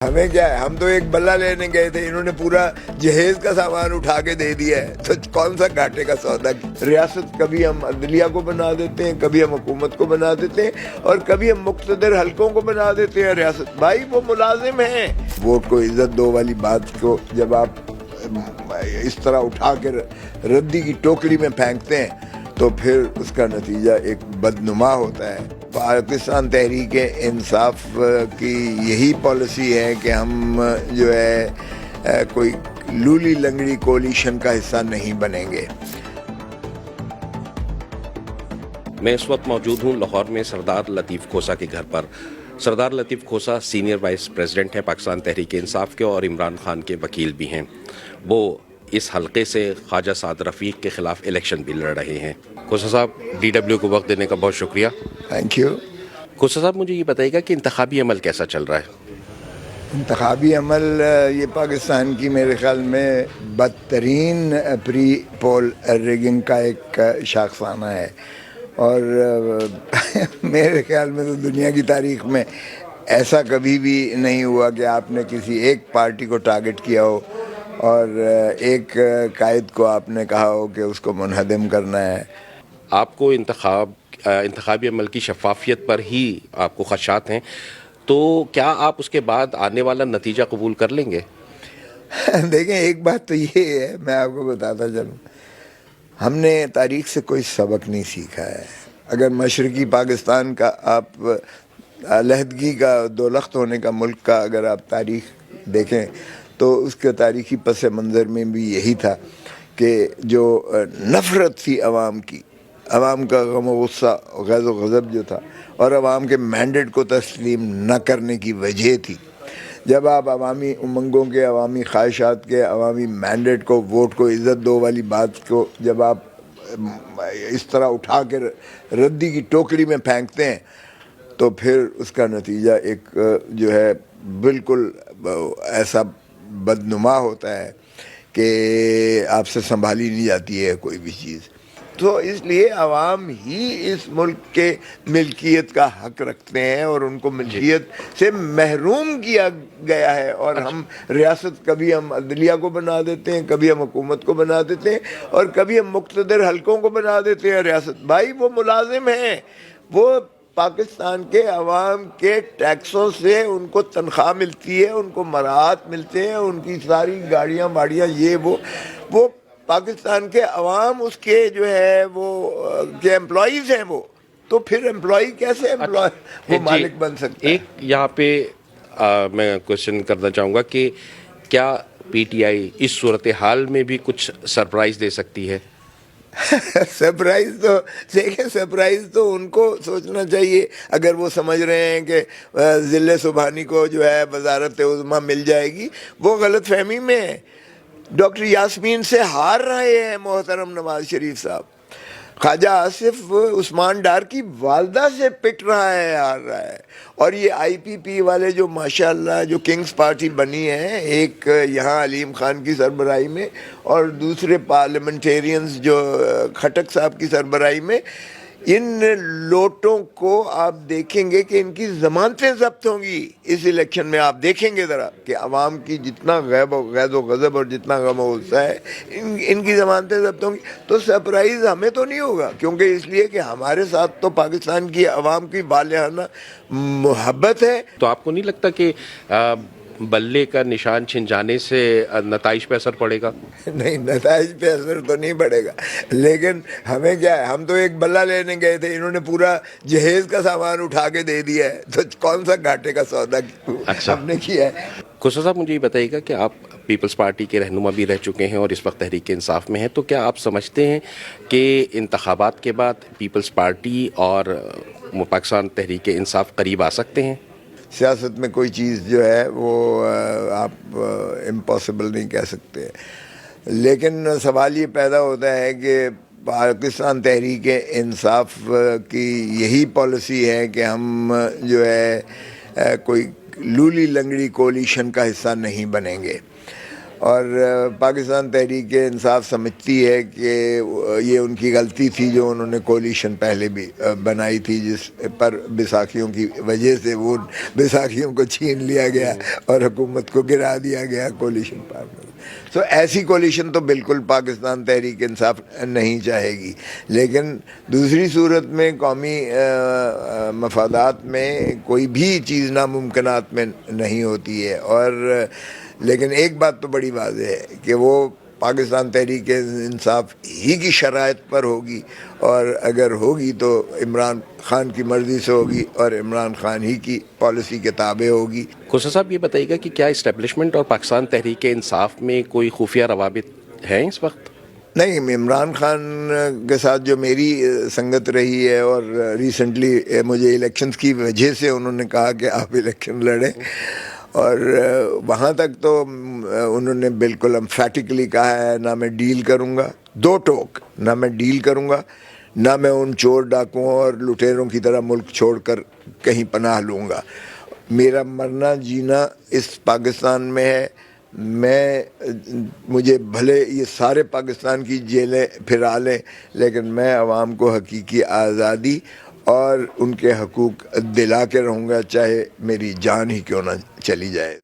ہمیں کیا ہے، ہم تو ایک بلہ لینے گئے تھے، انہوں نے پورا جہیز کا سامان اٹھا کے دے دیا ہے، تو کون سا گھاٹے کا سودا۔ ریاست کبھی ہم عدلیہ کو بنا دیتے ہیں، کبھی ہم حکومت کو بنا دیتے ہیں، اور کبھی ہم مقتدر حلقوں کو بنا دیتے ہیں ریاست۔ بھائی وہ ملازم ہیں۔ ووٹ کو عزت دو والی بات کو جب آپ اس طرح اٹھا کے ردی کی ٹوکری میں پھینکتے ہیں تو پھر اس کا نتیجہ ایک بدنما ہوتا ہے۔ پاکستان تحریک انصاف کی یہی پالیسی ہے کہ ہم جو ہے کوئی لولی لنگڑی کولیشن کا حصہ نہیں بنیں گے۔ میں اس وقت موجود ہوں لاہور میں سردار لطیف کھوسہ کے گھر پر۔ سردار لطیف کھوسہ سینئر وائس پریزیڈنٹ ہیں پاکستان تحریک انصاف کے اور عمران خان کے وکیل بھی ہیں۔ وہ اس حلقے سے خواجہ سعد رفیق کے خلاف الیکشن بھی لڑ رہے ہیں۔ کھوسہ صاحب، DW کو وقت دینے کا بہت شکریہ۔ Thank you. کھوسہ صاحب، مجھے یہ بتائیے گا کہ انتخابی عمل کیسا چل رہا ہے؟ انتخابی عمل یہ پاکستان کی میرے خیال میں بدترین پری پول ریگنگ کا ایک شاخسانہ ہے، اور میرے خیال میں تو دنیا کی تاریخ میں ایسا کبھی بھی نہیں ہوا کہ آپ نے کسی ایک پارٹی کو ٹارگٹ کیا ہو اور ایک قائد کو آپ نے کہا ہو کہ اس کو منہدم کرنا ہے۔ آپ کو انتخابی عمل کی شفافیت پر ہی آپ کو خدشات ہیں، تو کیا آپ اس کے بعد آنے والا نتیجہ قبول کر لیں گے؟ دیکھیں، ایک بات تو یہ ہے، میں آپ کو بتاتا چلوں، ہم نے تاریخ سے کوئی سبق نہیں سیکھا ہے۔ اگر مشرقی پاکستان کا آپ علیحدگی کا دولخت ہونے کا ملک کا اگر آپ تاریخ دیکھیں تو اس کے تاریخی پس منظر میں بھی یہی تھا کہ جو نفرت تھی عوام کی، عوام کا غم و غصہ، غیظ و غضب جو تھا، اور عوام کے مینڈیٹ کو تسلیم نہ کرنے کی وجہ تھی۔ جب آپ عوامی امنگوں کے، عوامی خواہشات کے، عوامی مینڈیٹ کو، ووٹ کو عزت دو والی بات کو جب آپ اس طرح اٹھا کے ردی کی ٹوکری میں پھینکتے ہیں تو پھر اس کا نتیجہ ایک جو ہے بالکل ایسا بدنما ہوتا ہے کہ آپ سے سنبھالی نہیں جاتی ہے کوئی بھی چیز۔ تو اس لیے عوام ہی اس ملک کے ملکیت کا حق رکھتے ہیں اور ان کو ملکیت سے محروم کیا گیا ہے، اور ہم ریاست کبھی ہم عدلیہ کو بنا دیتے ہیں، کبھی ہم حکومت کو بنا دیتے ہیں، اور کبھی ہم مقتدر حلقوں کو بنا دیتے ہیں ریاست۔ بھائی وہ ملازم ہیں، وہ پاکستان کے عوام کے ٹیکسوں سے ان کو تنخواہ ملتی ہے، ان کو مراعات ملتے ہیں، ان کی ساری گاڑیاں واڑیاں یہ وہ پاکستان کے عوام اس کے جو ہے وہ کے امپلائیز ہیں۔ وہ تو پھر امپلائی کیسے وہ مالک بن سکتا ہے؟ ایک یہاں پہ میں کوشچن کرنا چاہوں گا کہ کیا PTI اس صورتحال میں بھی کچھ سرپرائز دے سکتی ہے؟ سرپرائز تو دیکھیں، سرپرائز تو ان کو سوچنا چاہیے۔ اگر وہ سمجھ رہے ہیں کہ ضلع سبحانی کو جو ہے وزارت عظمیٰ مل جائے گی، وہ غلط فہمی میں ہے۔ ڈاکٹر یاسمین سے ہار رہے ہیں محترم نواز شریف صاحب، خواجہ آصف عثمان ڈار کی والدہ سے پٹ رہا ہے، ہار رہا ہے، اور یہ IPP والے جو ماشاءاللہ جو کنگز پارٹی بنی ہے، ایک یہاں علیم خان کی سربراہی میں اور دوسرے پارلیمنٹیرینز جو کھٹک صاحب کی سربراہی میں، ان لوٹوں کو آپ دیکھیں گے کہ ان کی ضمانتیں ضبط ہوں گی اس الیکشن میں۔ آپ دیکھیں گے ذرا کہ عوام کی جتنا غیظ و غضب اور جتنا غم و غصہ ہے، ان کی ضمانتیں ضبط ہوں گی۔ تو سرپرائز ہمیں تو نہیں ہوگا، کیونکہ اس لیے کہ ہمارے ساتھ تو پاکستان کی عوام کی بالغانہ محبت ہے۔ تو آپ کو نہیں لگتا کہ بلے کا نشان چھن جانے سے نتائج پہ اثر پڑے گا؟ نہیں، نتائج پہ اثر تو نہیں پڑے گا، لیکن ہمیں کیا ہے، ہم تو ایک بلہ لینے گئے تھے، انہوں نے پورا جہیز کا سامان اٹھا کے دے دیا ہے، تو کون سا گھاٹے کا سودا ہم نے کیا ہے۔ کھوسہ صاحب، مجھے یہ بتائیے گا کہ آپ پیپلز پارٹی کے رہنما بھی رہ چکے ہیں اور اس وقت تحریک انصاف میں ہیں، تو کیا آپ سمجھتے ہیں کہ انتخابات کے بعد پیپلز پارٹی اور پاکستان تحریک انصاف قریب آ سکتے ہیں؟ سیاست میں کوئی چیز جو ہے وہ آپ امپاسبل نہیں کہہ سکتے، لیکن سوال یہ پیدا ہوتا ہے کہ پاکستان تحریک انصاف کی یہی پالیسی ہے کہ ہم جو ہے کوئی لولی لنگڑی کولیشن کا حصہ نہیں بنیں گے، اور پاکستان تحریک انصاف سمجھتی ہے کہ یہ ان کی غلطی تھی جو انہوں نے کولیشن پہلے بھی بنائی تھی، جس پر بیساکھیوں کی وجہ سے وہ بیساکھیوں کو چھین لیا گیا اور حکومت کو گرا دیا گیا کولیشن پر۔ تو ایسی کولیشن تو بالکل پاکستان تحریک انصاف نہیں چاہے گی، لیکن دوسری صورت میں قومی مفادات میں کوئی بھی چیز ناممکنات میں نہیں ہوتی ہے۔ اور لیکن ایک بات تو بڑی واضح ہے کہ وہ پاکستان تحریک انصاف ہی کی شرائط پر ہوگی، اور اگر ہوگی تو عمران خان کی مرضی سے ہوگی اور عمران خان ہی کی پالیسی کے تابع ہوگی۔ کھوسا صاحب یہ بتائیے گا کہ کیا اسٹیبلشمنٹ اور پاکستان تحریک انصاف میں کوئی خفیہ روابط ہیں اس وقت؟ نہیں، عمران خان کے ساتھ جو میری سنگت رہی ہے، اور ریسنٹلی مجھے الیکشنز کی وجہ سے انہوں نے کہا کہ آپ الیکشن لڑیں، اور وہاں تک تو انہوں نے بالکل امفیٹکلی کہا ہے نہ میں ڈیل کروں گا، دو ٹوک، نہ میں ڈیل کروں گا، نہ میں ان چور ڈاکوؤں اور لٹیروں کی طرح ملک چھوڑ کر کہیں پناہ لوں گا۔ میرا مرنا جینا اس پاکستان میں ہے۔ مجھے بھلے یہ سارے پاکستان کی جیلیں پھرا لیں، لیکن میں عوام کو حقیقی آزادی اور ان کے حقوق دلا کے رہوں گا، چاہے میری جان ہی کیوں نہ چلی جائے۔